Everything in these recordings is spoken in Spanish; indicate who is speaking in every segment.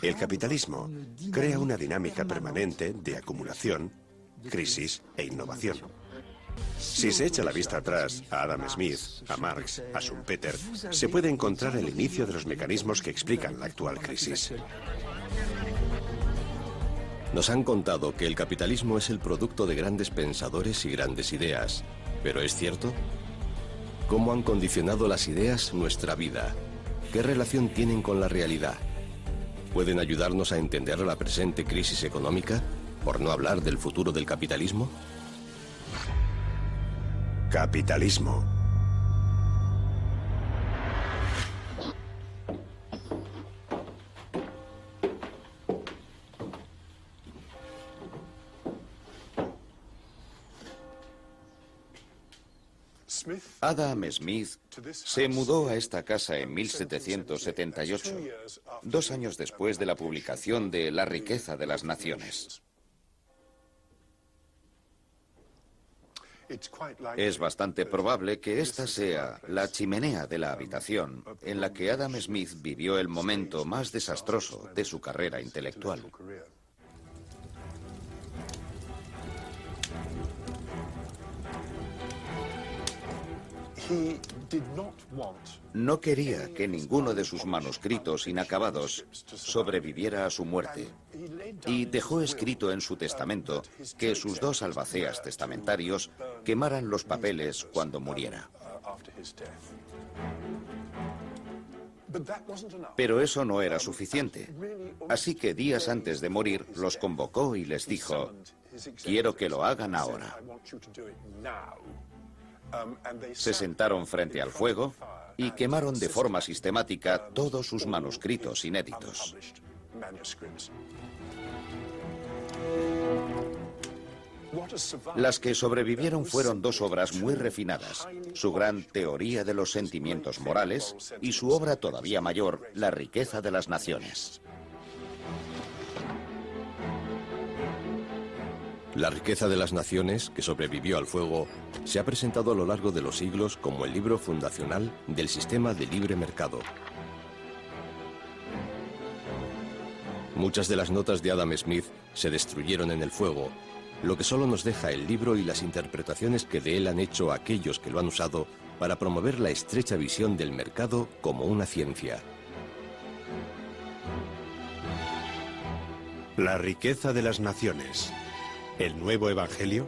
Speaker 1: El capitalismo crea una dinámica permanente de acumulación, crisis e innovación. Si se echa la vista atrás a Adam Smith, a Marx, a Schumpeter, se puede encontrar el inicio de los mecanismos que explican la actual crisis.
Speaker 2: Nos han contado que el capitalismo es el producto de grandes pensadores y grandes ideas. ¿Pero es cierto? ¿Cómo han condicionado las ideas nuestra vida? ¿Qué relación tienen con la realidad? ¿Pueden ayudarnos a entender la presente crisis económica, por no hablar del futuro del capitalismo?
Speaker 1: Capitalismo.
Speaker 3: Adam Smith se mudó a esta casa en 1778, 2 años después de la publicación de La riqueza de las naciones. Es bastante probable que esta sea la chimenea de la habitación en la que Adam Smith vivió el momento más desastroso de su carrera intelectual. No quería que ninguno de sus manuscritos inacabados sobreviviera a su muerte y dejó escrito en su testamento que sus 2 albaceas testamentarios quemaran los papeles cuando muriera. Pero eso no era suficiente, así que días antes de morir los convocó y les dijo: «Quiero que lo hagan ahora». Se sentaron frente al fuego y quemaron de forma sistemática todos sus manuscritos inéditos. Las que sobrevivieron fueron 2 obras muy refinadas: su gran Teoría de los Sentimientos Morales y su obra todavía mayor, La riqueza de las naciones.
Speaker 2: La riqueza de las naciones, que sobrevivió al fuego, se ha presentado a lo largo de los siglos como el libro fundacional del sistema de libre mercado. Muchas de las notas de Adam Smith se destruyeron en el fuego, lo que solo nos deja el libro y las interpretaciones que de él han hecho aquellos que lo han usado para promover la estrecha visión del mercado como una ciencia.
Speaker 1: La riqueza de las naciones. ¿El nuevo evangelio?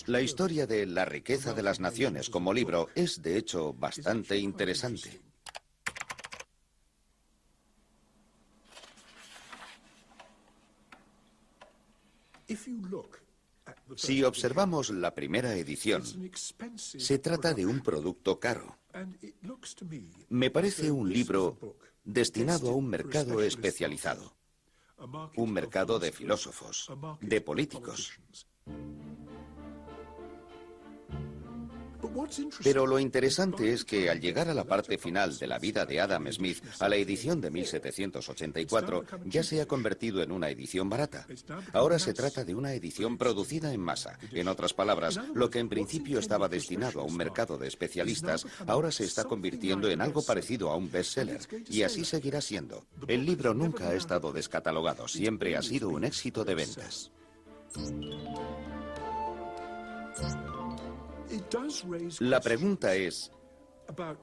Speaker 3: La historia de La riqueza de las naciones como libro es, de hecho, bastante interesante. Si observamos la primera edición, se trata de un producto caro. Me parece un libro destinado a un mercado especializado. Un mercado de filósofos, de políticos. Pero lo interesante es que al llegar a la parte final de la vida de Adam Smith, a la edición de 1784, ya se ha convertido en una edición barata. Ahora se trata de una edición producida en masa. En otras palabras, lo que en principio estaba destinado a un mercado de especialistas, ahora se está convirtiendo en algo parecido a un bestseller. Y así seguirá siendo. El libro nunca ha estado descatalogado, siempre ha sido un éxito de ventas. La pregunta es,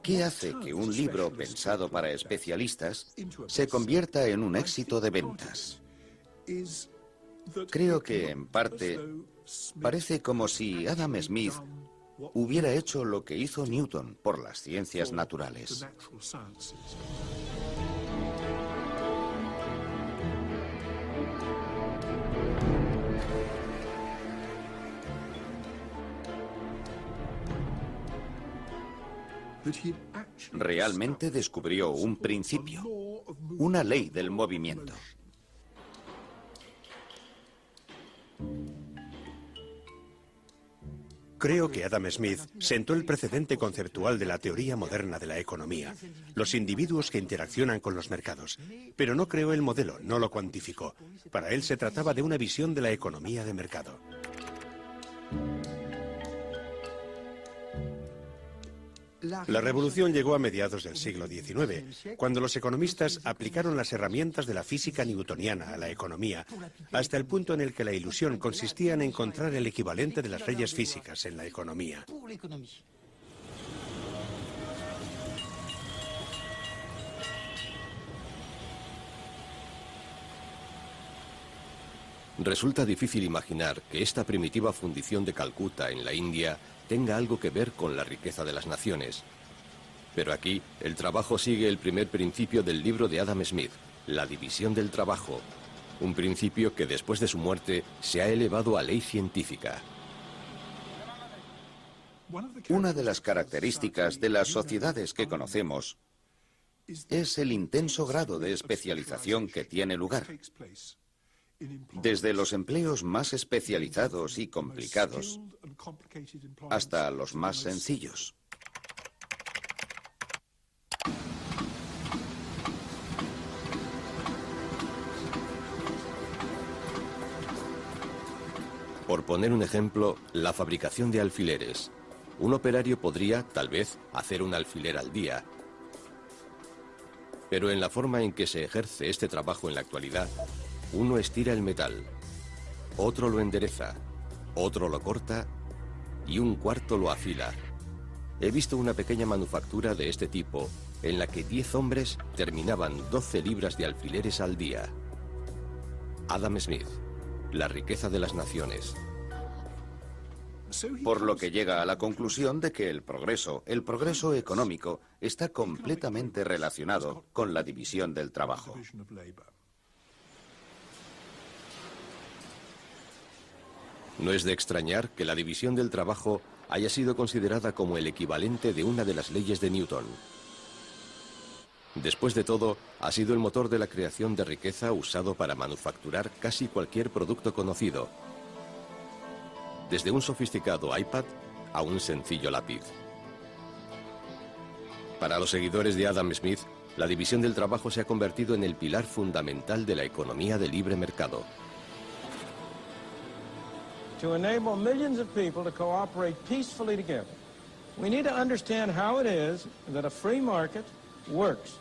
Speaker 3: ¿qué hace que un libro pensado para especialistas se convierta en un éxito de ventas? Creo que, en parte, parece como si Adam Smith hubiera hecho lo que hizo Newton por las ciencias naturales. Realmente descubrió un principio, una ley del movimiento.
Speaker 1: Creo que Adam Smith sentó el precedente conceptual de la teoría moderna de la economía, los individuos que interaccionan con los mercados. Pero no creó el modelo, no lo cuantificó. Para él se trataba de una visión de la economía de mercado. La revolución llegó a mediados del siglo XIX, cuando los economistas aplicaron las herramientas de la física newtoniana a la economía, hasta el punto en el que la ilusión consistía en encontrar el equivalente de las leyes físicas en la economía.
Speaker 2: Resulta difícil imaginar que esta primitiva fundición de Calcuta en la India tenga algo que ver con la riqueza de las naciones. Pero aquí, el trabajo sigue el primer principio del libro de Adam Smith, la división del trabajo, un principio que después de su muerte se ha elevado a ley científica.
Speaker 3: Una de las características de las sociedades que conocemos es el intenso grado de especialización que tiene lugar. Desde los empleos más especializados y complicados hasta los más sencillos.
Speaker 2: Por poner un ejemplo, la fabricación de alfileres. Un operario podría, tal vez, hacer un alfiler al día. Pero en la forma en que se ejerce este trabajo en la actualidad, uno estira el metal, otro lo endereza, otro lo corta y un cuarto lo afila. He visto una pequeña manufactura de este tipo en la que 10 hombres terminaban 12 libras de alfileres al día. Adam Smith, La riqueza de las naciones.
Speaker 3: Por lo que llega a la conclusión de que el progreso económico, está completamente relacionado con la división del trabajo.
Speaker 2: No es de extrañar que la división del trabajo haya sido considerada como el equivalente de una de las leyes de Newton. Después de todo, ha sido el motor de la creación de riqueza usado para manufacturar casi cualquier producto conocido, desde un sofisticado iPad a un sencillo lápiz. Para los seguidores de Adam Smith, la división del trabajo se ha convertido en el pilar fundamental de la economía de libre mercado.
Speaker 4: To enable millions of people to cooperate peacefully together, we need to understand how it is that a free market works.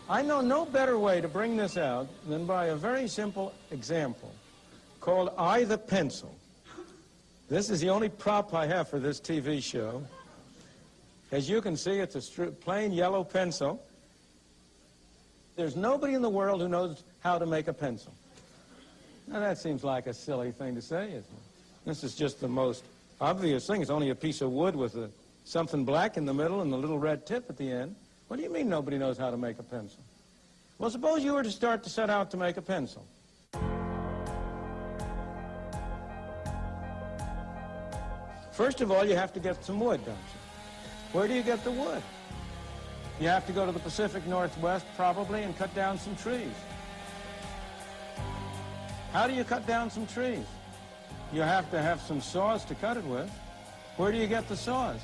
Speaker 4: I know no better way to bring this out than by a very simple example called I the Pencil. This is the only prop I have for this TV show. As you can see, it's a plain yellow pencil. There's nobody in the world who knows how to make a pencil. Now that seems like a silly thing to say, isn't it? This is just the most obvious thing. It's only a piece of wood with something black in the middle and a little red tip at the end. What do you mean nobody knows how to make a pencil? Well, suppose you were to start to set out to make a pencil. First of all, you have to get some wood, don't you? Where do you get the wood? You have to go to the Pacific Northwest, probably, and cut down some trees. How do you cut down some trees? You have to have some saws to cut it with. Where do you get the saws?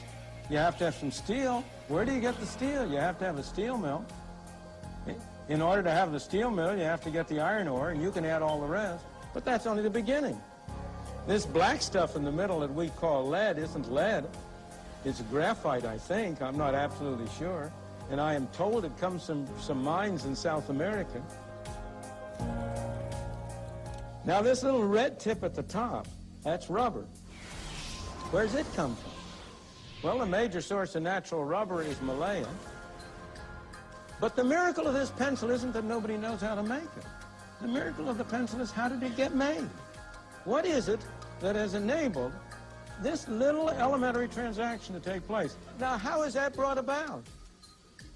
Speaker 4: You have to have some steel. Where do you get the steel? You have to have a steel mill. In order to have the steel mill, you have to get the iron ore, and you can add all the rest. But that's only the beginning. This black stuff in the middle that we call lead isn't lead. It's graphite, I think. I'm not absolutely sure. And I am told it comes from some mines in South America. Now, this little red tip at the top, that's rubber. Where's it come from? Well, the major source of natural rubber is Malaya. But the miracle of this pencil isn't that nobody knows how to make it. The miracle of the pencil is, how did it get made? What is it that has enabled this little elementary transaction to take place? Now, how is that brought about?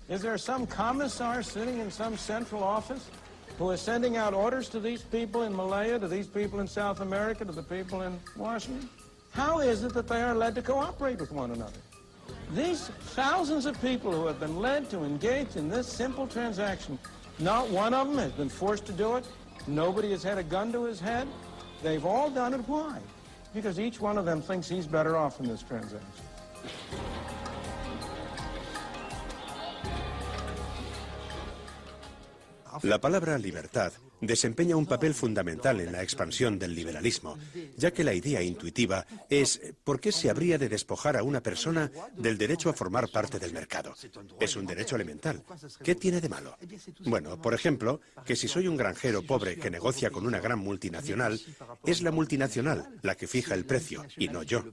Speaker 4: Is there some commissar sitting in some central office who is sending out orders to these people in Malaya, to these people in South America, to the people in Washington? How is it that they are led to cooperate with one another? These thousands of people who have been led to engage in this simple transaction, not one of them has been forced to do it. Nobody has had a gun to his head. They've all done it. Why? Because each one of them thinks he's better off in this transaction.
Speaker 1: La palabra libertad desempeña un papel fundamental en la expansión del liberalismo, ya que la idea intuitiva es ¿por qué se habría de despojar a una persona del derecho a formar parte del mercado? Es un derecho elemental. ¿Qué tiene de malo? Bueno, por ejemplo, que si soy un granjero pobre que negocia con una gran multinacional, es la multinacional la que fija el precio y no yo.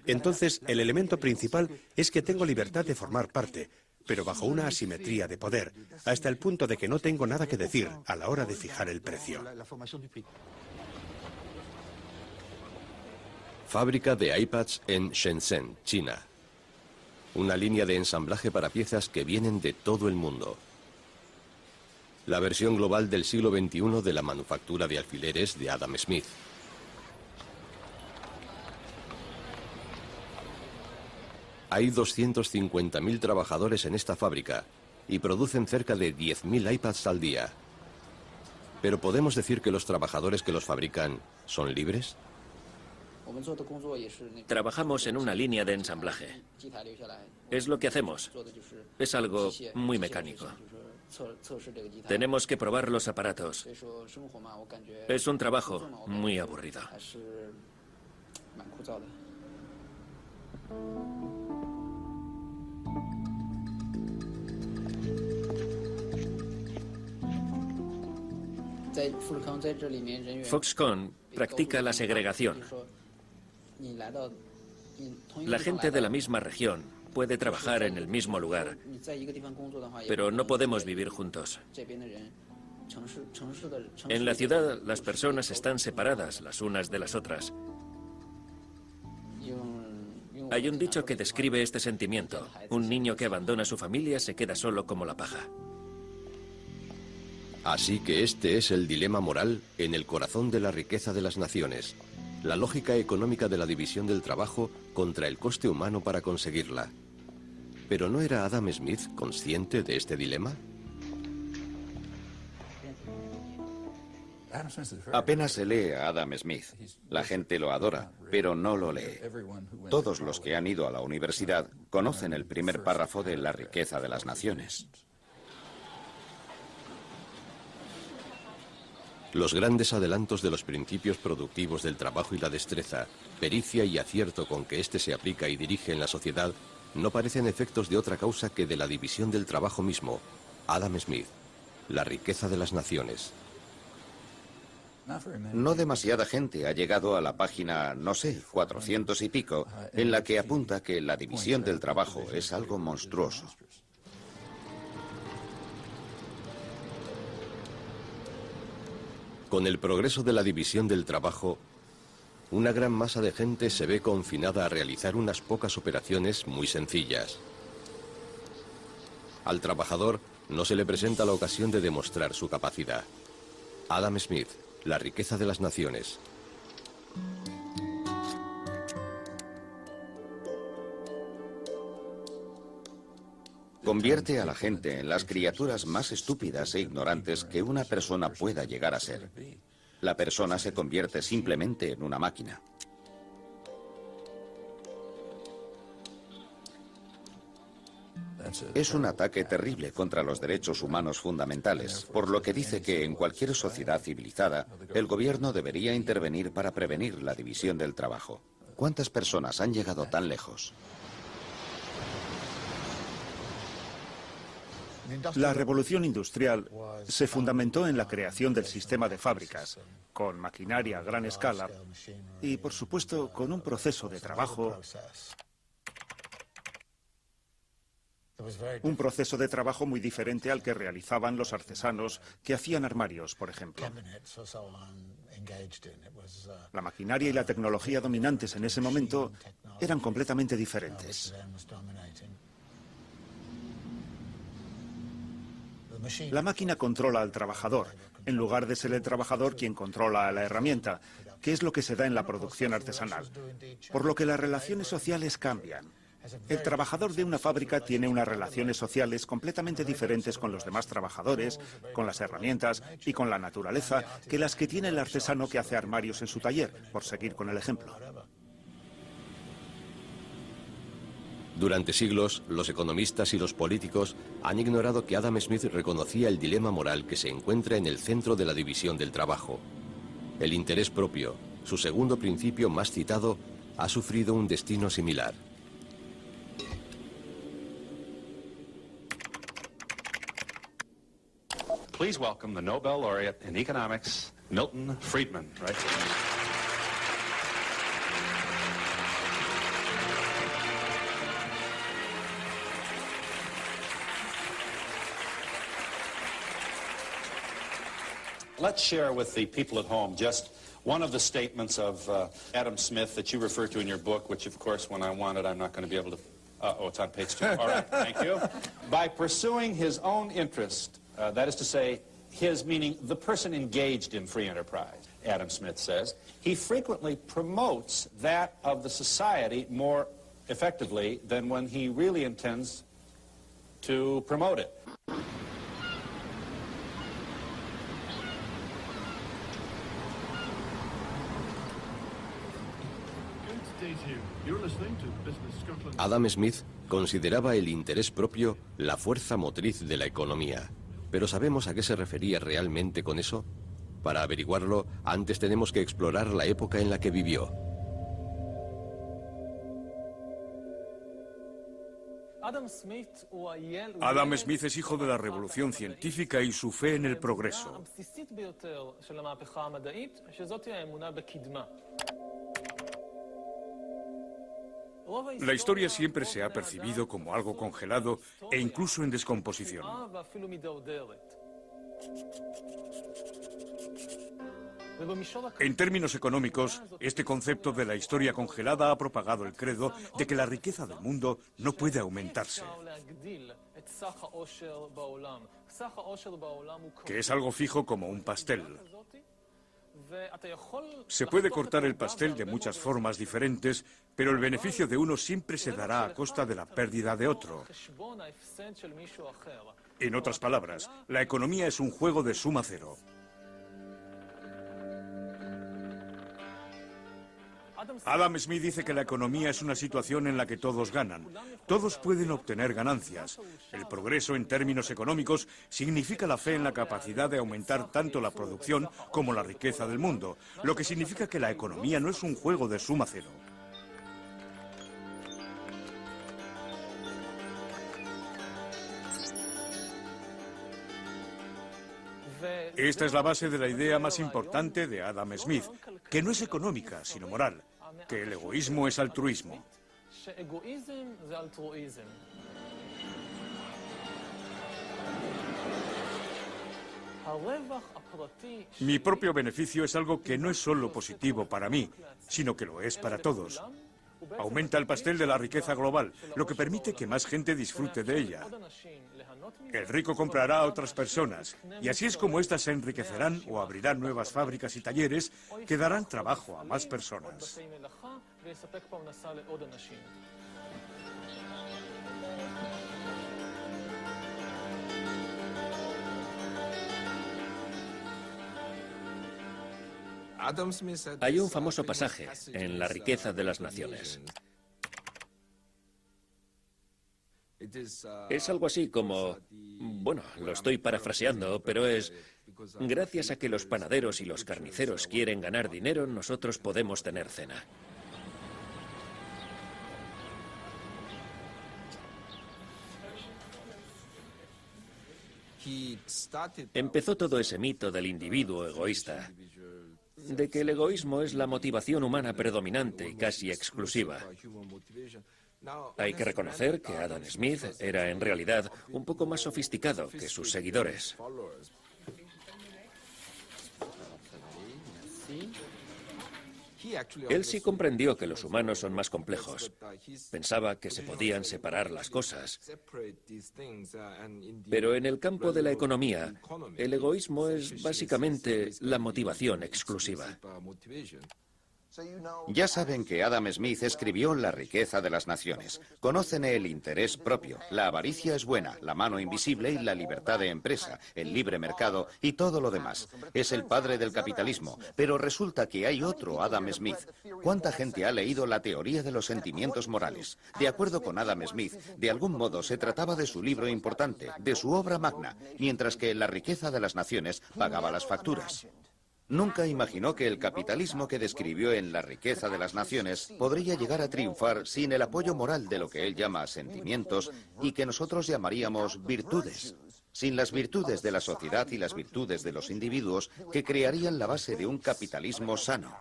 Speaker 1: Entonces, el elemento principal es que tengo libertad de formar parte, pero bajo una asimetría de poder, hasta el punto de que no tengo nada que decir a la hora de fijar el precio.
Speaker 2: Fábrica de iPads en Shenzhen, China. Una línea de ensamblaje para piezas que vienen de todo el mundo. La versión global del siglo XXI de la manufactura de alfileres de Adam Smith. Hay 250.000 trabajadores en esta fábrica y producen cerca de 10.000 iPads al día. ¿Pero podemos decir que los trabajadores que los fabrican son libres?
Speaker 5: Trabajamos en una línea de ensamblaje. Es lo que hacemos. Es algo muy mecánico. Tenemos que probar los aparatos. Es un trabajo muy aburrido. Foxconn practica la segregación. La gente de la misma región puede trabajar en el mismo lugar, pero no podemos vivir juntos. En la ciudad, las personas están separadas las unas de las otras. Hay un dicho que describe este sentimiento. Un niño que abandona a su familia se queda solo como la paja.
Speaker 2: Así que este es el dilema moral en el corazón de la riqueza de las naciones. La lógica económica de la división del trabajo contra el coste humano para conseguirla. ¿Pero no era Adam Smith consciente de este dilema?
Speaker 3: Apenas se lee a Adam Smith. La gente lo adora, pero no lo lee. Todos los que han ido a la universidad conocen el primer párrafo de La riqueza de las naciones.
Speaker 2: Los grandes adelantos de los principios productivos del trabajo y la destreza, pericia y acierto con que éste se aplica y dirige en la sociedad, no parecen efectos de otra causa que de la división del trabajo mismo. Adam Smith, La riqueza de las naciones.
Speaker 3: No demasiada gente ha llegado a la página, no sé, 400 y pico, en la que apunta que la división del trabajo es algo monstruoso.
Speaker 2: Con el progreso de la división del trabajo, una gran masa de gente se ve confinada a realizar unas pocas operaciones muy sencillas. Al trabajador no se le presenta la ocasión de demostrar su capacidad. Adam Smith, La riqueza de las naciones.
Speaker 3: Convierte a la gente en las criaturas más estúpidas e ignorantes que una persona pueda llegar a ser. La persona se convierte simplemente en una máquina. Es un ataque terrible contra los derechos humanos fundamentales, por lo que dice que en cualquier sociedad civilizada, el gobierno debería intervenir para prevenir la división del trabajo. ¿Cuántas personas han llegado tan lejos?
Speaker 6: La revolución industrial se fundamentó en la creación del sistema de fábricas, con maquinaria a gran escala y, por supuesto, con un proceso de trabajo. Un proceso de trabajo muy diferente al que realizaban los artesanos que hacían armarios, por ejemplo. La maquinaria y la tecnología dominantes en ese momento eran completamente diferentes. La máquina controla al trabajador, en lugar de ser el trabajador quien controla a la herramienta, que es lo que se da en la producción artesanal. Por lo que las relaciones sociales cambian. El trabajador de una fábrica tiene unas relaciones sociales completamente diferentes con los demás trabajadores, con las herramientas y con la naturaleza que las que tiene el artesano que hace armarios en su taller, por seguir con el ejemplo.
Speaker 2: Durante siglos, los economistas y los políticos han ignorado que Adam Smith reconocía el dilema moral que se encuentra en el centro de la división del trabajo. El interés propio, su segundo principio más citado, ha sufrido un destino similar.
Speaker 7: Please welcome the Nobel laureate in economics, Milton Friedman. Right? Let's share with the people at home just one of the statements of Adam Smith that you refer to in your book, which, of course, when I want it, I'm not going to be able to... oh, it's on page 2. All right, thank you. By pursuing his own interest, that is to say, his meaning the person engaged in free enterprise, Adam Smith says, he frequently promotes that of the society more effectively than when he really intends to promote it.
Speaker 2: Adam Smith consideraba el interés propio la fuerza motriz de la economía. ¿Pero sabemos a qué se refería realmente con eso? Para averiguarlo, antes tenemos que explorar la época en la que vivió.
Speaker 8: Adam Smith es hijo de la revolución científica y su fe en el progreso. La historia siempre se ha percibido como algo congelado e incluso en descomposición. En términos económicos, este concepto de la historia congelada ha propagado el credo de que la riqueza del mundo no puede aumentarse, que es algo fijo como un pastel. Se puede cortar el pastel de muchas formas diferentes, pero el beneficio de uno siempre se dará a costa de la pérdida de otro. En otras palabras, la economía es un juego de suma cero. Adam Smith dice que la economía es una situación en la que todos ganan. Todos pueden obtener ganancias. El progreso en términos económicos significa la fe en la capacidad de aumentar tanto la producción como la riqueza del mundo, lo que significa que la economía no es un juego de suma cero. Esta es la base de la idea más importante de Adam Smith, que no es económica, sino moral, que el egoísmo es altruismo. Mi propio beneficio es algo que no es solo positivo para mí, sino que lo es para todos. Aumenta el pastel de la riqueza global, lo que permite que más gente disfrute de ella. El rico comprará a otras personas, y así es como éstas se enriquecerán o abrirán nuevas fábricas y talleres que darán trabajo a más personas.
Speaker 5: Hay un famoso pasaje en La riqueza de las naciones. Es algo así como, bueno, lo estoy parafraseando, pero es, gracias a que los panaderos y los carniceros quieren ganar dinero, nosotros podemos tener cena. Empezó todo ese mito del individuo egoísta, de que el egoísmo es la motivación humana predominante y casi exclusiva. Hay que reconocer que Adam Smith era en realidad un poco más sofisticado que sus seguidores. Él sí comprendió que los humanos son más complejos. Pensaba que se podían separar las cosas. Pero en el campo de la economía, el egoísmo es básicamente la motivación exclusiva.
Speaker 3: Ya saben que Adam Smith escribió La riqueza de las naciones. Conocen el interés propio. La avaricia es buena, la mano invisible y la libertad de empresa, el libre mercado y todo lo demás. Es el padre del capitalismo. Pero resulta que hay otro Adam Smith. ¿Cuánta gente ha leído la teoría de los sentimientos morales? De acuerdo con Adam Smith, de algún modo se trataba de su libro importante, de su obra magna, mientras que La riqueza de las naciones pagaba las facturas. Nunca imaginó que el capitalismo que describió en La riqueza de las naciones podría llegar a triunfar sin el apoyo moral de lo que él llama sentimientos y que nosotros llamaríamos virtudes. Sin las virtudes de la sociedad y las virtudes de los individuos que crearían la base de un capitalismo sano.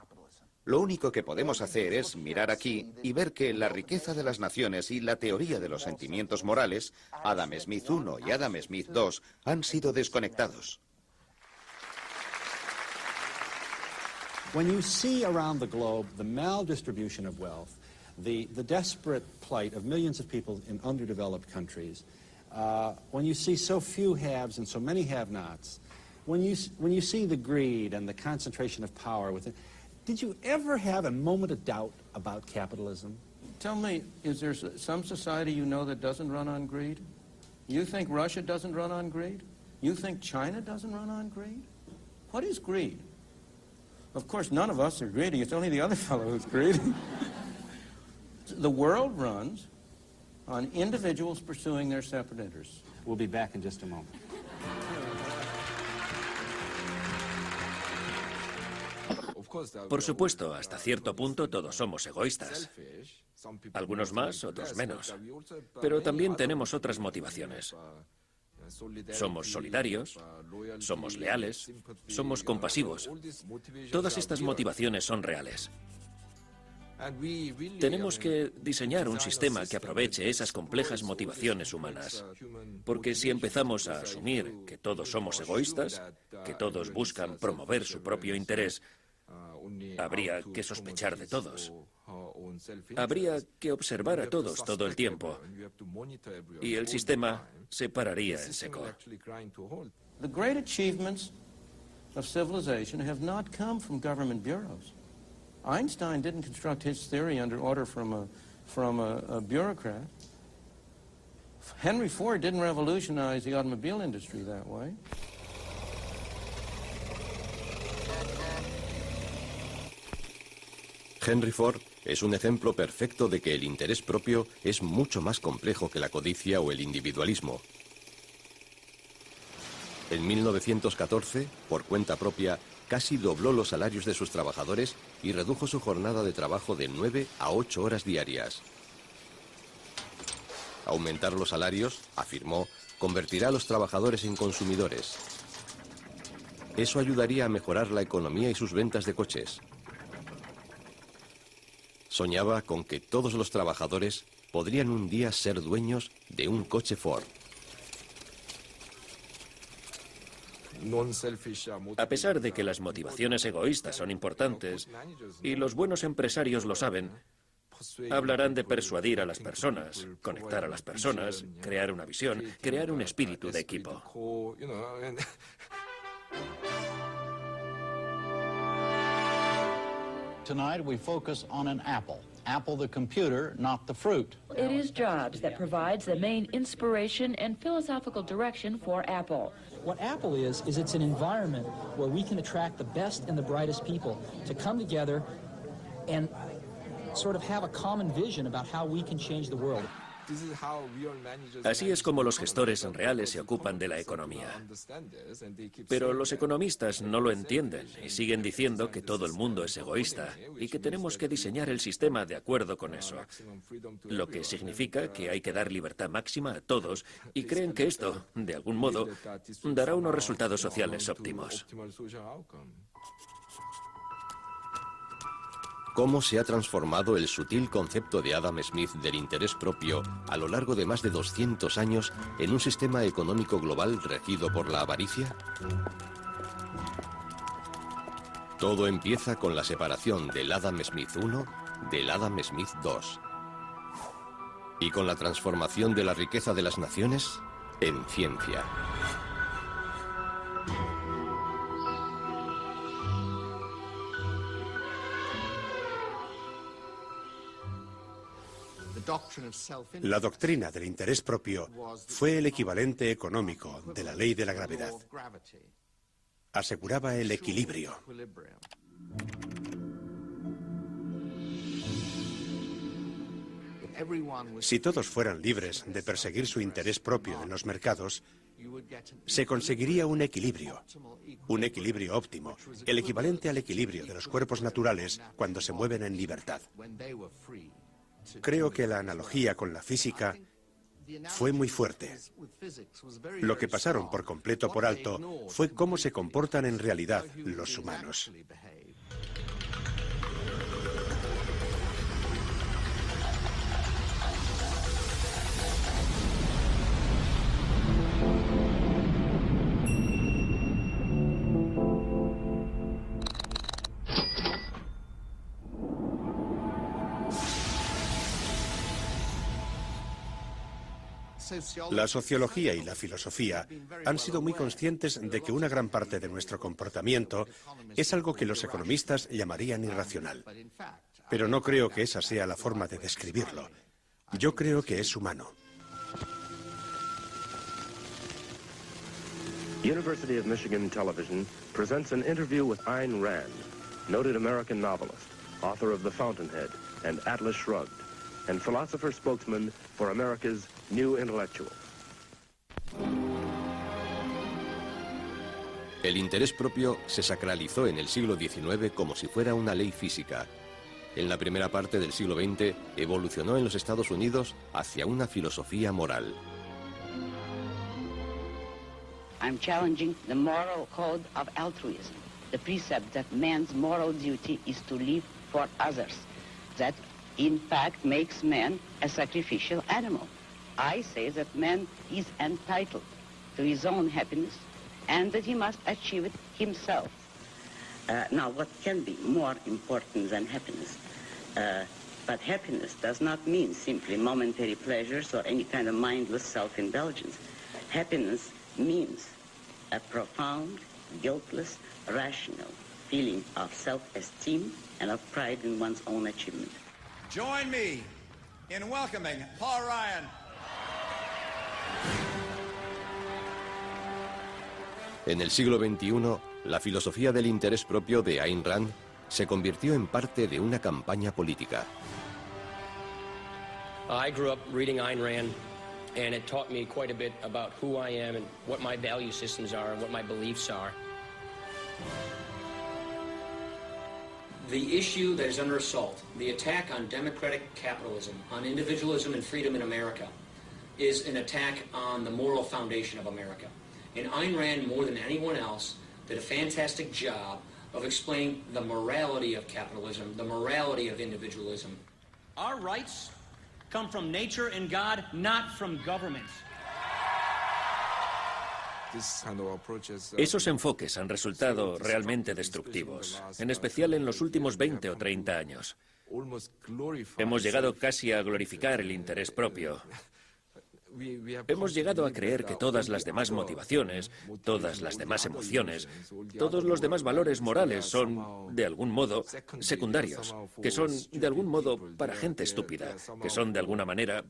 Speaker 3: Lo único que podemos hacer es mirar aquí y ver que La riqueza de las naciones y la teoría de los sentimientos morales, Adam Smith I y Adam Smith II, han sido desconectados.
Speaker 9: When you see around the globe the maldistribution of wealth, the desperate plight of millions of people in underdeveloped countries, when you see so few haves and so many have-nots, when you see the greed and the concentration of power within, did you ever have a moment of doubt about capitalism?
Speaker 4: Tell me, is there some society you know that doesn't run on greed? You think Russia doesn't run on greed? You think China doesn't run on greed? What is greed? Of course, none of us are greedy. It's only the other fellow who's greedy. The world runs on individuals pursuing their separate interests.
Speaker 9: We'll be back in just a moment.
Speaker 5: Por supuesto, hasta cierto punto todos somos egoístas. Algunos más, otros menos. Pero también tenemos otras motivaciones. Somos solidarios, somos leales, somos compasivos. Todas estas motivaciones son reales. Tenemos que diseñar un sistema que aproveche esas complejas motivaciones humanas. Porque si empezamos a asumir que todos somos egoístas, que todos buscan promover su propio interés, habría que sospechar de todos. Habría que observar a todos todo el tiempo. Y el sistema se pararía en seco.
Speaker 4: The great achievements of civilization have not come from government bureaus. Einstein didn't construct his theory under order from a bureaucrat. Henry Ford didn't revolutionize the automobile industry that way.
Speaker 2: Henry Ford es un ejemplo perfecto de que el interés propio es mucho más complejo que la codicia o el individualismo. En 1914, por cuenta propia, casi dobló los salarios de sus trabajadores y redujo su jornada de trabajo de 9 a 8 horas diarias. Aumentar los salarios, afirmó, convertirá a los trabajadores en consumidores. Eso ayudaría a mejorar la economía y sus ventas de coches. Soñaba con que todos los trabajadores podrían un día ser dueños de un coche Ford.
Speaker 5: A pesar de que las motivaciones egoístas son importantes, y los buenos empresarios lo saben, hablarán de persuadir a las personas, conectar a las personas, crear una visión, crear un espíritu de equipo.
Speaker 10: Tonight we focus on an apple. Apple the computer, not the fruit.
Speaker 11: It is Jobs that provides the main inspiration and philosophical direction for Apple.
Speaker 12: What Apple is it's an environment where we can attract the best and the brightest people to come together and sort of have a common vision about how we can change the world.
Speaker 5: Así es como los gestores reales se ocupan de la economía. Pero los economistas no lo entienden y siguen diciendo que todo el mundo es egoísta y que tenemos que diseñar el sistema de acuerdo con eso. Lo que significa que hay que dar libertad máxima a todos y creen que esto, de algún modo, dará unos resultados sociales óptimos.
Speaker 2: ¿Cómo se ha transformado el sutil concepto de Adam Smith del interés propio a lo largo de más de 200 años en un sistema económico global regido por la avaricia? Todo empieza con la separación del Adam Smith I del Adam Smith II. Y con la transformación de la riqueza de las naciones en ciencia.
Speaker 1: La doctrina del interés propio fue el equivalente económico de la ley de la gravedad. Aseguraba el equilibrio. Si todos fueran libres de perseguir su interés propio en los mercados, se conseguiría un equilibrio óptimo, el equivalente al equilibrio de los cuerpos naturales cuando se mueven en libertad. Creo que la analogía con la física fue muy fuerte. Lo que pasaron por completo por alto fue cómo se comportan en realidad los humanos. La sociología y la filosofía han sido muy conscientes de que una gran parte de nuestro comportamiento es algo que los economistas llamarían irracional. Pero no creo que esa sea la forma de describirlo. Yo creo que es humano.
Speaker 13: University of Michigan Television presents an interview with Ayn Rand, noted American novelist, author of The Fountainhead and Atlas Shrugged, and philosopher spokesman for America's New Intellectuals.
Speaker 2: El interés propio se sacralizó en el siglo XIX como si fuera una ley física. En la primera parte del siglo XX evolucionó en los Estados Unidos hacia una filosofía moral.
Speaker 14: I'm challenging the moral code of altruism, the precept that man's moral duty is to live for others, that in fact makes man a sacrificial animal. I say that man is entitled to his own happiness and that he must achieve it himself. Now, what can be more important than happiness? But happiness does not mean simply momentary pleasures or any kind of mindless self-indulgence. Happiness means a profound, guiltless, rational feeling of self-esteem and of pride in one's own achievement.
Speaker 15: Join me in welcoming Paul Ryan.
Speaker 2: En el siglo XXI, la filosofía del interés propio de Ayn Rand se convirtió en parte de una campaña política.
Speaker 16: I grew up reading Ayn Rand, and it taught me quite a bit about who I am and what my value systems are and what my beliefs are. The issue that is under assault, the attack on democratic capitalism, on individualism and freedom in America, is an attack on the moral foundation of America. And Ayn Rand, more than anyone else, did a fantastic job of explaining the morality of capitalism, the morality of individualism.
Speaker 17: Our rights come from nature and God, not from governments.
Speaker 5: Esos enfoques han resultado realmente destructivos, en especial en los últimos 20 o 30 años. Hemos llegado casi a glorificar el interés propio. Hemos llegado a creer que todas las demás motivaciones, todas las demás emociones, todos los demás valores morales son, de algún modo, secundarios, que son, de algún modo, para gente estúpida, que son, de alguna manera,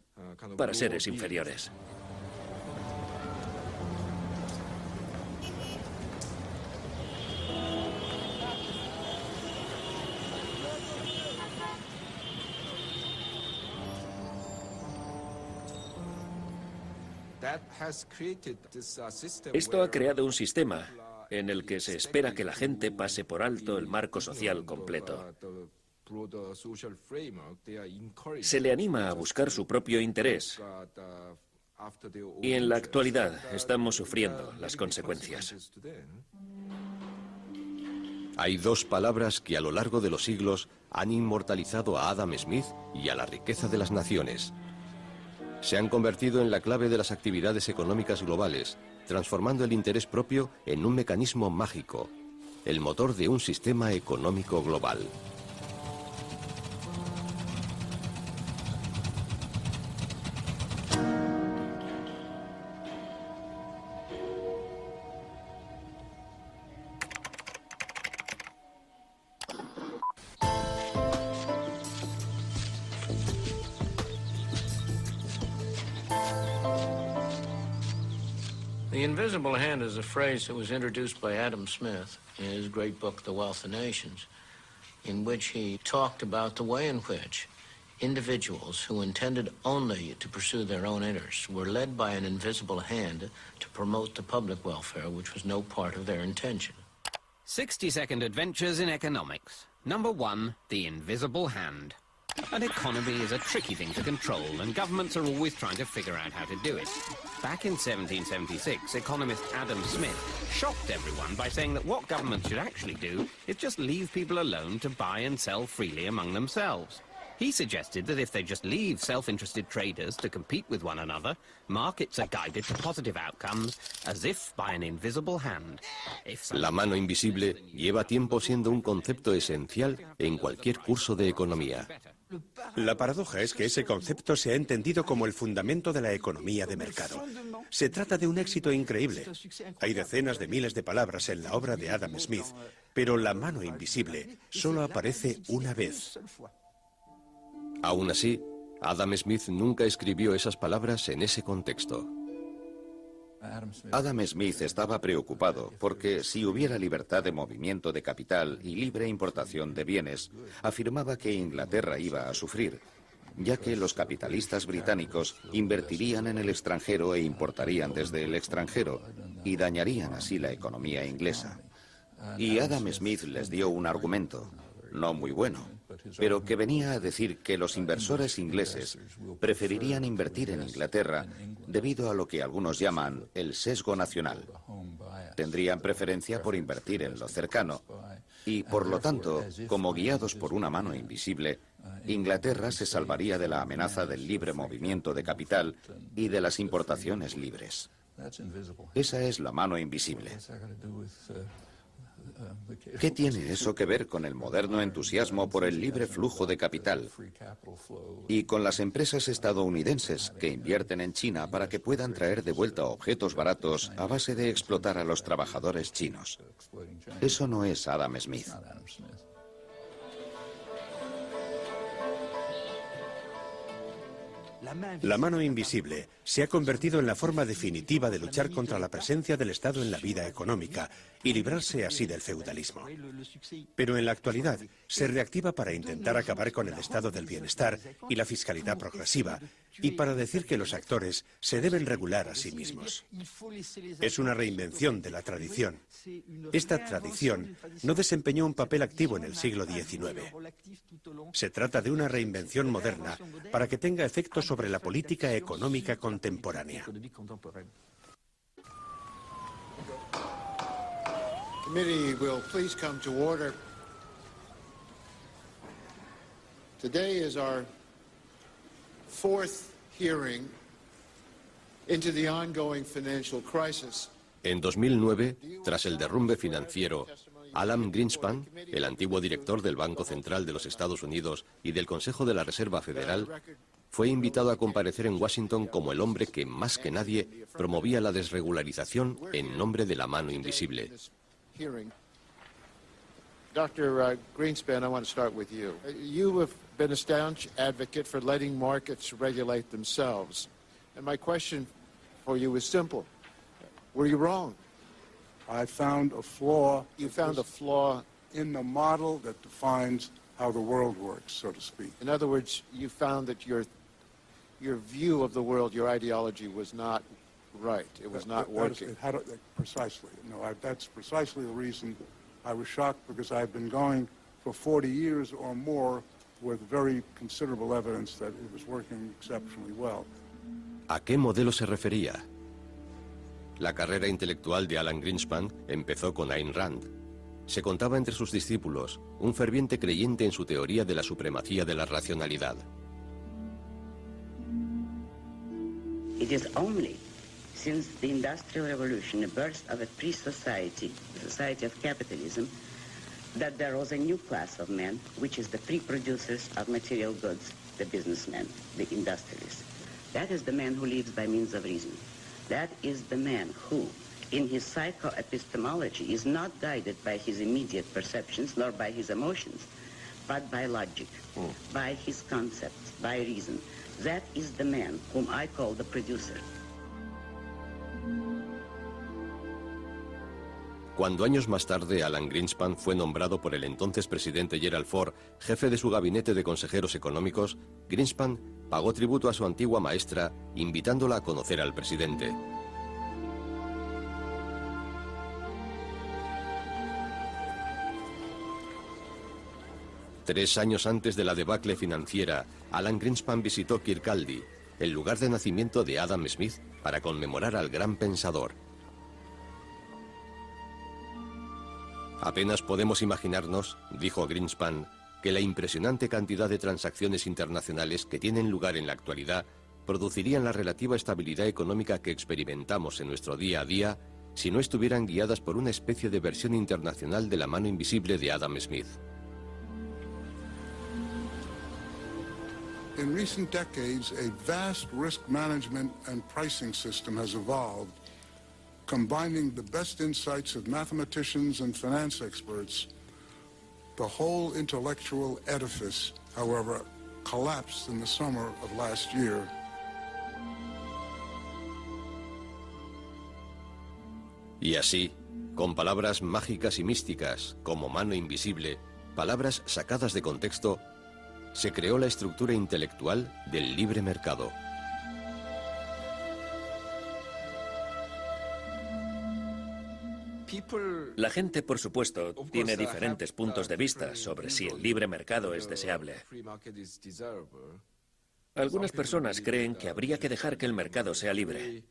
Speaker 5: para seres inferiores. Esto ha creado un sistema en el que se espera que la gente pase por alto el marco social completo. Se le anima a buscar su propio interés. Y en la actualidad estamos sufriendo las consecuencias.
Speaker 2: Hay dos palabras que a lo largo de los siglos han inmortalizado a Adam Smith y a la riqueza de las naciones. Se han convertido en la clave de las actividades económicas globales, transformando el interés propio en un mecanismo mágico, el motor de un sistema económico global.
Speaker 18: The invisible hand is a phrase that was introduced by Adam Smith in his great book, The Wealth of Nations, in which he talked about the way in which individuals who intended only to pursue their own interests were led by an invisible hand to promote the public welfare, which was no part of their intention.
Speaker 19: 60-second adventures in economics. Number 1, the invisible hand. An economy is a tricky thing to control, and governments are always trying to figure out how to do it. Back in 1776, economist Adam Smith shocked everyone by saying that what governments should actually do is just leave people alone to buy and sell freely among themselves. He suggested that if they just leave self-interested traders to compete with one another, markets are guided to positive outcomes as if by an invisible hand.
Speaker 2: La mano invisible lleva tiempo siendo un concepto esencial en cualquier curso de economía.
Speaker 1: La paradoja es que ese concepto se ha entendido como el fundamento de la economía de mercado. Se trata de un éxito increíble. Hay decenas de miles de palabras en la obra de Adam Smith, pero la mano invisible solo aparece una vez.
Speaker 2: Aún así, Adam Smith nunca escribió esas palabras en ese contexto.
Speaker 3: Adam Smith estaba preocupado porque si hubiera libertad de movimiento de capital y libre importación de bienes, afirmaba que Inglaterra iba a sufrir, ya que los capitalistas británicos invertirían en el extranjero e importarían desde el extranjero y dañarían así la economía inglesa. Y Adam Smith les dio un argumento, no muy bueno, pero que venía a decir que los inversores ingleses preferirían invertir en Inglaterra debido a lo que algunos llaman el sesgo nacional. Tendrían preferencia por invertir en lo cercano y, por lo tanto, como guiados por una mano invisible, Inglaterra se salvaría de la amenaza del libre movimiento de capital y de las importaciones libres. Esa es la mano invisible. ¿Qué tiene eso que ver con el moderno entusiasmo por el libre flujo de capital y con las empresas estadounidenses que invierten en China para que puedan traer de vuelta objetos baratos a base de explotar a los trabajadores chinos? Eso no es Adam Smith.
Speaker 1: La mano invisible se ha convertido en la forma definitiva de luchar contra la presencia del Estado en la vida económica y librarse así del feudalismo. Pero en la actualidad se reactiva para intentar acabar con el estado del bienestar y la fiscalidad progresiva y para decir que los actores se deben regular a sí mismos. Es una reinvención de la tradición. Esta tradición no desempeñó un papel activo en el siglo XIX. Se trata de una reinvención moderna para que tenga efecto sobre la política económica contemporánea.
Speaker 20: Committee will please come to order. Today is our fourth hearing into the ongoing financial crisis.
Speaker 2: En 2009, tras el derrumbe financiero, Alan Greenspan, el antiguo director del Banco Central de los Estados Unidos y del Consejo de la Reserva Federal, fue invitado a comparecer en Washington como el hombre que, más que nadie, promovía la desregularización en nombre de la mano invisible.
Speaker 20: Dr. Greenspan, I want to start with you. You have been a staunch advocate for letting markets regulate themselves. And my question for you is simple. Were you wrong?
Speaker 21: I found a flaw.
Speaker 20: You found a flaw
Speaker 21: in the model that defines how the world works, so to speak.
Speaker 20: In other words, you found that your view of the world, your ideology was not right. It was not working.
Speaker 21: Precisely. No, that's precisely the reason I was shocked, because I've been going for 40 years or more with very considerable evidence that it was working exceptionally well.
Speaker 2: ¿A qué modelo se refería? La carrera intelectual de Alan Greenspan empezó con Ayn Rand. Se contaba entre sus discípulos un ferviente creyente en su teoría de la supremacía de la racionalidad.
Speaker 14: It is only since the Industrial Revolution, the birth of a free society, the society of capitalism, that there was a new class of men, which is the free producers of material goods, the businessmen, the industrialists. That is the man who lives by means of reason. That is the man who, in his psychoepistemology, is not guided by his immediate perceptions nor by his emotions, but by logic, by his concepts, by reason. That is the man whom I call the producer.
Speaker 2: Cuando años más tarde Alan Greenspan fue nombrado por el entonces presidente Gerald Ford jefe de su gabinete de consejeros económicos, Greenspan pagó tributo a su antigua maestra, invitándola a conocer al presidente. Tres años antes de la debacle financiera, Alan Greenspan visitó Kirkcaldy, el lugar de nacimiento de Adam Smith, para conmemorar al gran pensador. Apenas podemos imaginarnos, dijo Greenspan, que la impresionante cantidad de transacciones internacionales que tienen lugar en la actualidad producirían la relativa estabilidad económica que experimentamos en nuestro día a día si no estuvieran guiadas por una especie de versión internacional de la mano invisible de Adam Smith.
Speaker 21: In recent decades, a vast risk management and pricing system has evolved, combining the best insights of mathematicians and finance experts. The whole intellectual edifice, however, collapsed in the summer of last year.
Speaker 2: Y así, con palabras mágicas y místicas, como mano invisible, palabras sacadas de contexto, se creó la estructura intelectual del libre mercado.
Speaker 5: La gente, por supuesto, tiene diferentes puntos de vista sobre si el libre mercado es deseable. Algunas personas creen que habría que dejar que el mercado sea libre.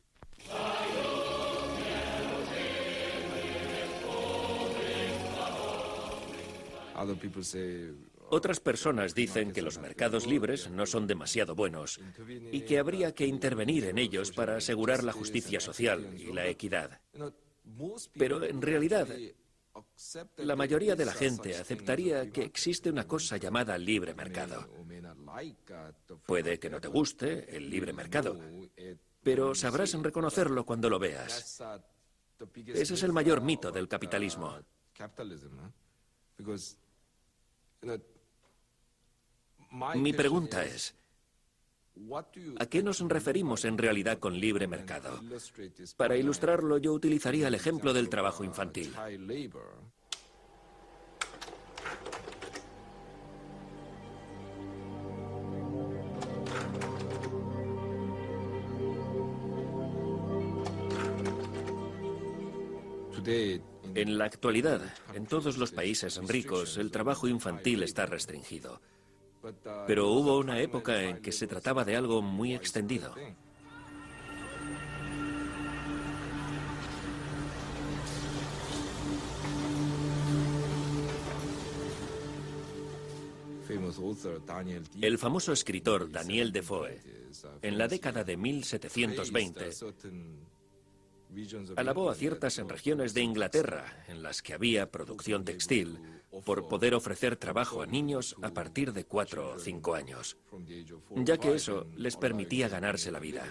Speaker 5: Otras personas dicen que los mercados libres no son demasiado buenos y que habría que intervenir en ellos para asegurar la justicia social y la equidad. Pero en realidad, la mayoría de la gente aceptaría que existe una cosa llamada libre mercado. Puede que no te guste el libre mercado, pero sabrás reconocerlo cuando lo veas. Ese es el mayor mito del capitalismo. Mi pregunta es, ¿a qué nos referimos en realidad con libre mercado? Para ilustrarlo, yo utilizaría el ejemplo del trabajo infantil. En la actualidad, en todos los países ricos, el trabajo infantil está restringido. Pero hubo una época en que se trataba de algo muy extendido. El famoso escritor Daniel Defoe, en la década de 1720, alabó a ciertas regiones de Inglaterra en las que había producción textil por poder ofrecer trabajo a niños a partir de 4 o 5 años, ya que eso les permitía ganarse la vida.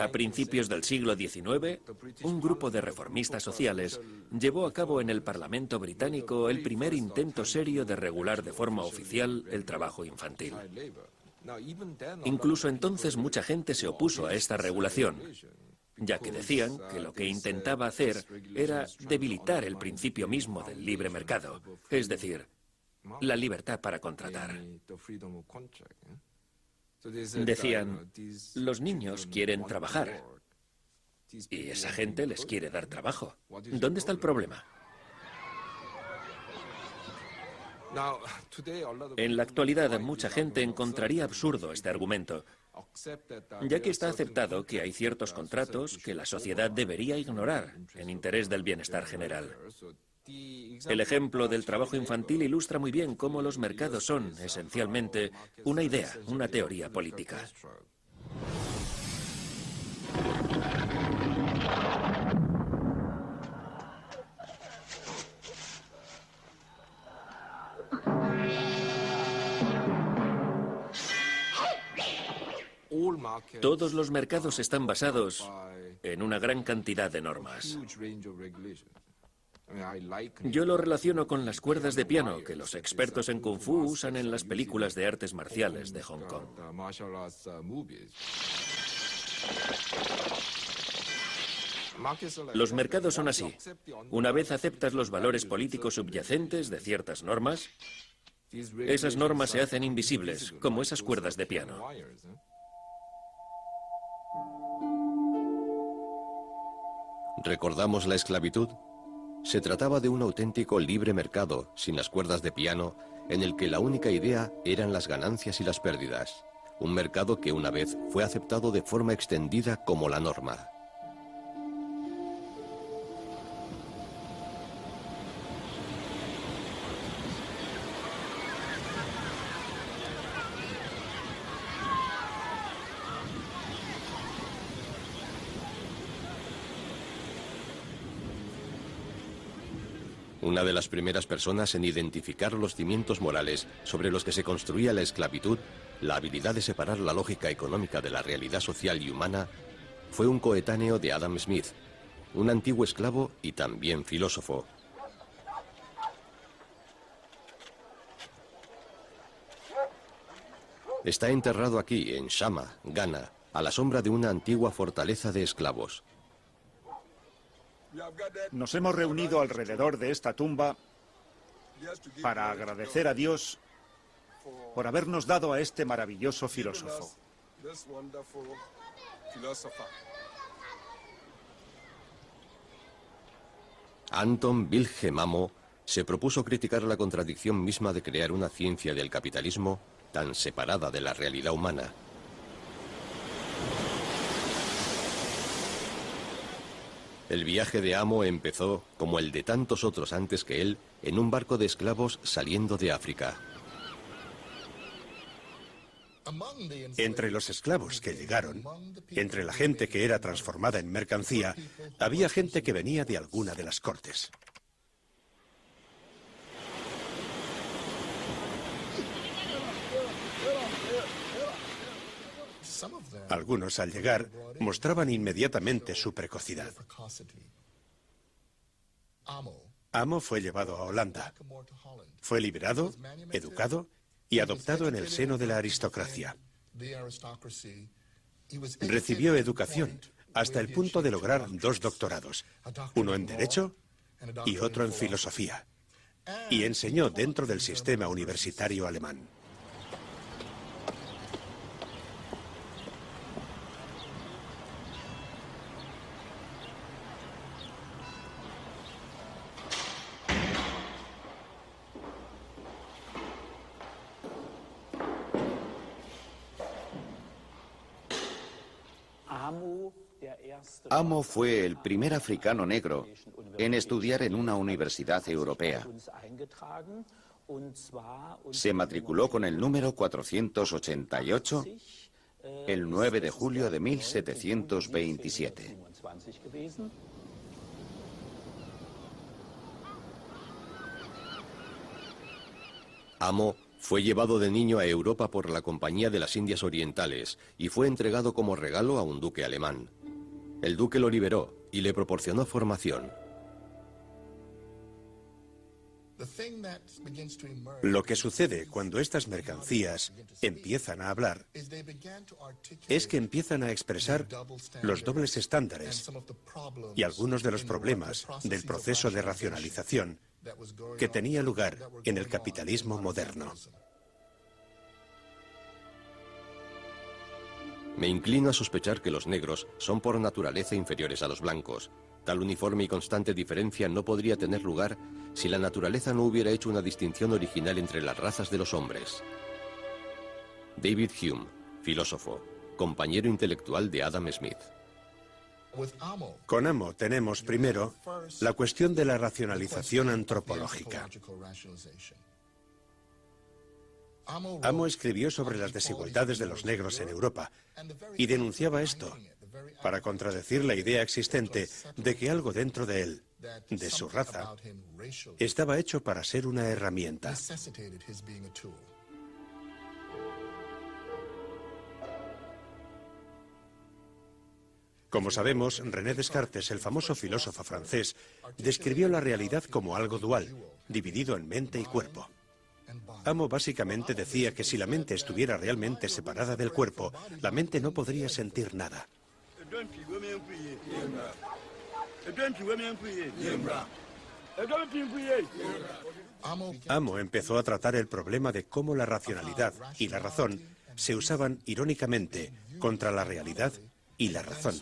Speaker 5: A principios del siglo XIX, un grupo de reformistas sociales llevó a cabo en el Parlamento británico el primer intento serio de regular de forma oficial el trabajo infantil. Incluso entonces mucha gente se opuso a esta regulación, ya que decían que lo que intentaba hacer era debilitar el principio mismo del libre mercado, es decir, la libertad para contratar. Decían, los niños quieren trabajar y esa gente les quiere dar trabajo. ¿Dónde está el problema? En la actualidad, mucha gente encontraría absurdo este argumento, ya que está aceptado que hay ciertos contratos que la sociedad debería ignorar en interés del bienestar general. El ejemplo del trabajo infantil ilustra muy bien cómo los mercados son, esencialmente, una idea, una teoría política. Todos los mercados están basados en una gran cantidad de normas. Yo lo relaciono con las cuerdas de piano que los expertos en Kung Fu usan en las películas de artes marciales de Hong Kong. Los mercados son así. Una vez aceptas los valores políticos subyacentes de ciertas normas, esas normas se hacen invisibles, como esas cuerdas de piano.
Speaker 2: ¿Recordamos la esclavitud? Se trataba de un auténtico libre mercado, sin las cuerdas de piano, en el que la única idea eran las ganancias y las pérdidas. Un mercado que una vez fue aceptado de forma extendida como la norma. Una de las primeras personas en identificar los cimientos morales sobre los que se construía la esclavitud, la habilidad de separar la lógica económica de la realidad social y humana, fue un coetáneo de Adam Smith, un antiguo esclavo y también filósofo. Está enterrado aquí, en Shama, Ghana, a la sombra de una antigua fortaleza de esclavos.
Speaker 6: Nos hemos reunido alrededor de esta tumba para agradecer a Dios por habernos dado a este maravilloso filósofo.
Speaker 2: Anton Wilhelm Amo se propuso criticar la contradicción misma de crear una ciencia del capitalismo tan separada de la realidad humana. El viaje de Amo empezó, como el de tantos otros antes que él, en un barco de esclavos saliendo de África.
Speaker 1: Entre los esclavos que llegaron, entre la gente que era transformada en mercancía, había gente que venía de alguna de las cortes. Algunos, al llegar, mostraban inmediatamente su precocidad. Amo fue llevado a Holanda. Fue liberado, educado y adoptado en el seno de la aristocracia. Recibió educación hasta el punto de lograr 2 doctorados, uno en Derecho y otro en Filosofía, y enseñó dentro del sistema universitario alemán.
Speaker 3: Amo fue el primer africano negro en estudiar en una universidad europea. Se matriculó con el número 488 el 9 de julio de 1727.
Speaker 2: Amo fue llevado de niño a Europa por la Compañía de las Indias Orientales y fue entregado como regalo a un duque alemán. El duque lo liberó y le proporcionó formación.
Speaker 1: Lo que sucede cuando estas mercancías empiezan a hablar es que empiezan a expresar los dobles estándares y algunos de los problemas del proceso de racionalización que tenía lugar en el capitalismo moderno.
Speaker 2: Me inclino a sospechar que los negros son por naturaleza inferiores a los blancos. Tal uniforme y constante diferencia no podría tener lugar si la naturaleza no hubiera hecho una distinción original entre las razas de los hombres. David Hume, filósofo, compañero intelectual de Adam Smith.
Speaker 1: Con Amo tenemos primero la cuestión de la racionalización antropológica. Amo escribió sobre las desigualdades de los negros en Europa y denunciaba esto para contradecir la idea existente de que algo dentro de él, de su raza, estaba hecho para ser una herramienta. Como sabemos, René Descartes, el famoso filósofo francés, describió la realidad como algo dual, dividido en mente y cuerpo. Amo básicamente decía que si la mente estuviera realmente separada del cuerpo, la mente no podría sentir nada. Amo empezó a tratar el problema de cómo la racionalidad y la razón se usaban irónicamente contra la realidad y la razón.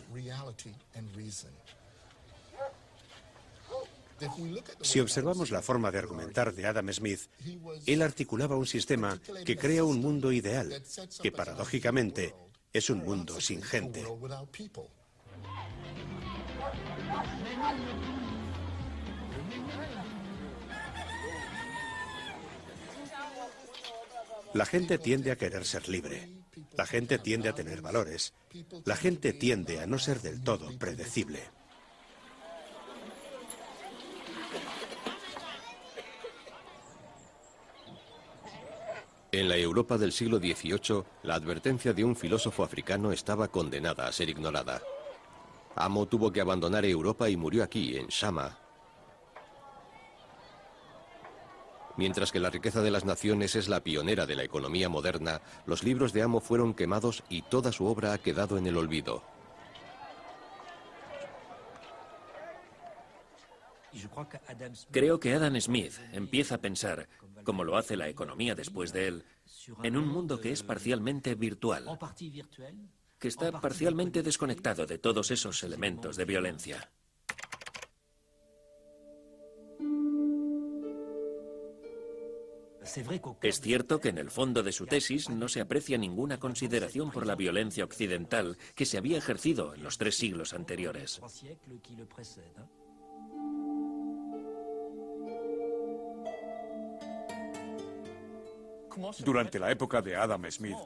Speaker 1: Si observamos la forma de argumentar de Adam Smith, él articulaba un sistema que crea un mundo ideal, que paradójicamente es un mundo sin gente. La gente tiende a querer ser libre. La gente tiende a tener valores. La gente tiende a no ser del todo predecible.
Speaker 2: En la Europa del siglo XVIII, la advertencia de un filósofo africano estaba condenada a ser ignorada. Amo tuvo que abandonar Europa y murió aquí, en Shama. Mientras que La riqueza de las naciones es la pionera de la economía moderna, los libros de Amo fueron quemados y toda su obra ha quedado en el olvido.
Speaker 5: Creo que Adam Smith empieza a pensar, como lo hace la economía después de él, en un mundo que es parcialmente virtual, que está parcialmente desconectado de todos esos elementos de violencia. Es cierto que en el fondo de su tesis no se aprecia ninguna consideración por la violencia occidental que se había ejercido en los 3 siglos anteriores.
Speaker 8: Durante la época de Adam Smith,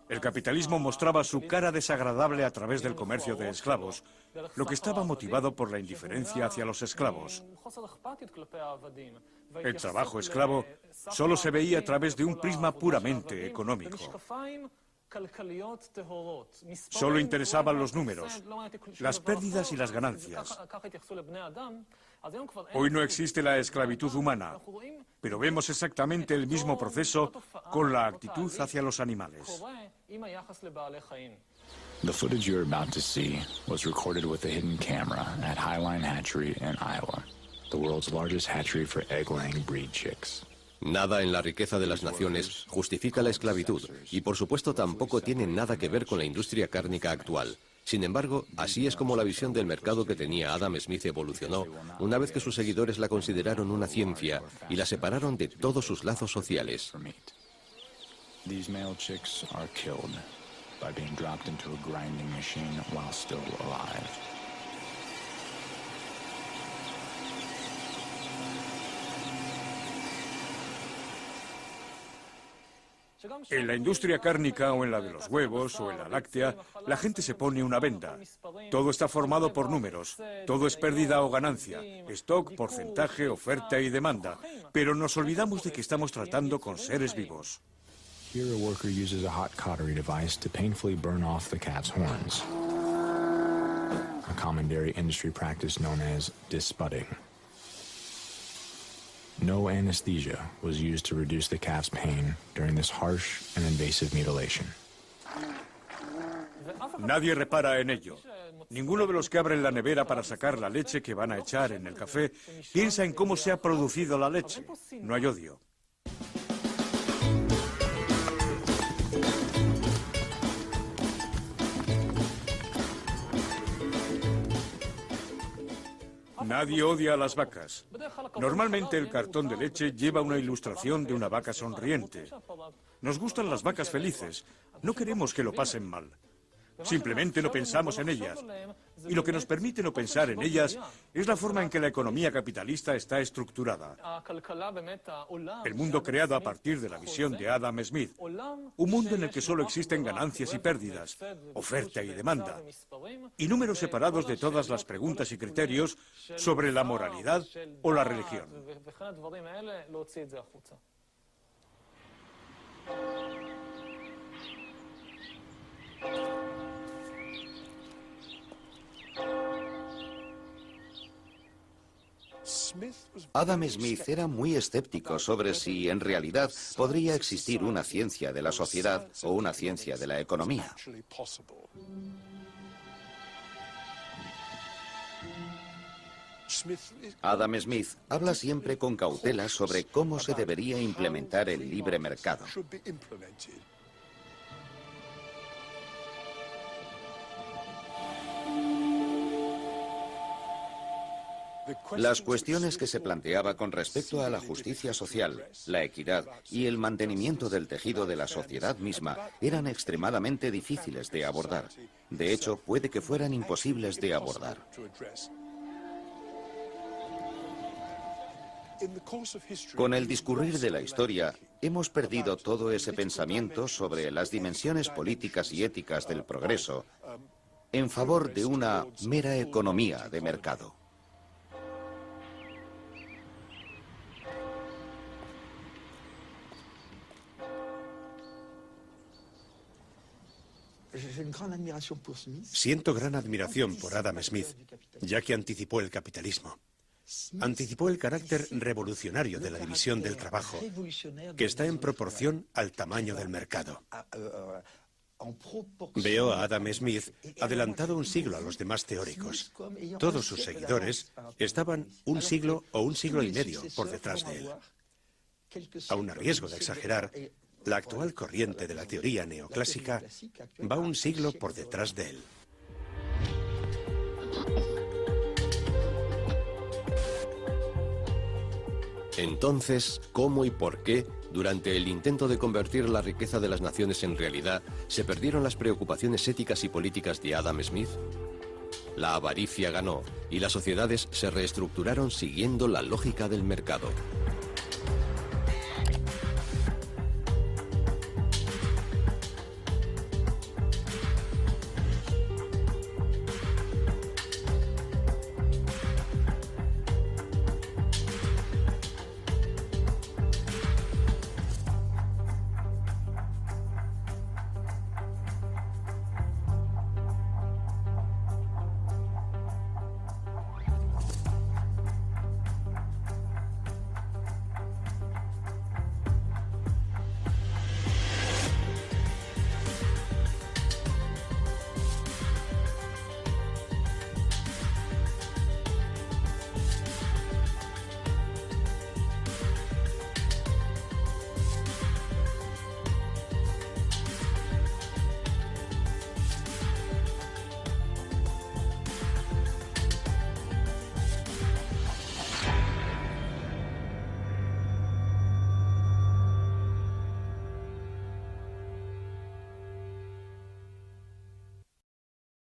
Speaker 8: el capitalismo mostraba su cara desagradable a través del comercio de esclavos, lo que estaba motivado por la indiferencia hacia los esclavos. El trabajo esclavo solo se veía a través de un prisma puramente económico. Solo interesaban los números, las pérdidas y las ganancias. Hoy no existe la esclavitud humana, pero vemos exactamente el mismo proceso con la actitud hacia los animales.
Speaker 7: The footage you're about to see was recorded with a hidden camera at Highline Hatchery in Iowa, the world's largest hatchery for egg-laying breed chicks.
Speaker 2: Nada en La riqueza de las naciones justifica la esclavitud y por supuesto tampoco tiene nada que ver con la industria cárnica actual. Sin embargo, así es como la visión del mercado que tenía Adam Smith evolucionó una vez que sus seguidores la consideraron una ciencia y la separaron de todos sus lazos sociales.
Speaker 7: These male chicks are killed by being dropped into a grinding machine while still alive.
Speaker 8: En la industria cárnica o en la de los huevos o en la láctea, la gente se pone una venda. Todo está formado por números. Todo es pérdida o ganancia. Stock, porcentaje, oferta y demanda. Pero nos olvidamos de que estamos tratando con seres vivos.
Speaker 7: Here a worker uses a hot cautery device to painfully burn off the cat's horns. A common dairy industry practice known as disbudding. No anesthesia was used to reduce the calf's pain during this harsh and invasive mutilation.
Speaker 8: Nadie repara en ello. Ninguno de los que abren la nevera para sacar la leche que van a echar en el café piensa en cómo se ha producido la leche. No hay odio. Nadie odia a las vacas. Normalmente el cartón de leche lleva una ilustración de una vaca sonriente. Nos gustan las vacas felices. No queremos que lo pasen mal. Simplemente no pensamos en ellas. Y lo que nos permite no pensar en ellas es la forma en que la economía capitalista está estructurada. El mundo creado a partir de la visión de Adam Smith. Un mundo en el que solo existen ganancias y pérdidas, oferta y demanda, y números separados de todas las preguntas y criterios sobre la moralidad o la religión.
Speaker 3: Adam Smith era muy escéptico sobre si en realidad podría existir una ciencia de la sociedad o una ciencia de la economía. Adam Smith habla siempre con cautela sobre cómo se debería implementar el libre mercado. Las cuestiones que se planteaba con respecto a la justicia social, la equidad y el mantenimiento del tejido de la sociedad misma eran extremadamente difíciles de abordar. De hecho, puede que fueran imposibles de abordar. Con el discurrir de la historia, hemos perdido todo ese pensamiento sobre las dimensiones políticas y éticas del progreso en favor de una mera economía de mercado.
Speaker 1: Siento gran admiración por Adam Smith, ya que anticipó el capitalismo. Anticipó el carácter revolucionario de la división del trabajo, que está en proporción al tamaño del mercado. Veo a Adam Smith adelantado un siglo a los demás teóricos. Todos sus seguidores estaban un siglo o un siglo y medio por detrás de él. Aun a riesgo de exagerar, la actual corriente de la teoría neoclásica va un siglo por detrás de él.
Speaker 2: Entonces, ¿cómo y por qué, durante el intento de convertir la riqueza de las naciones en realidad, se perdieron las preocupaciones éticas y políticas de Adam Smith? La avaricia ganó y las sociedades se reestructuraron siguiendo la lógica del mercado.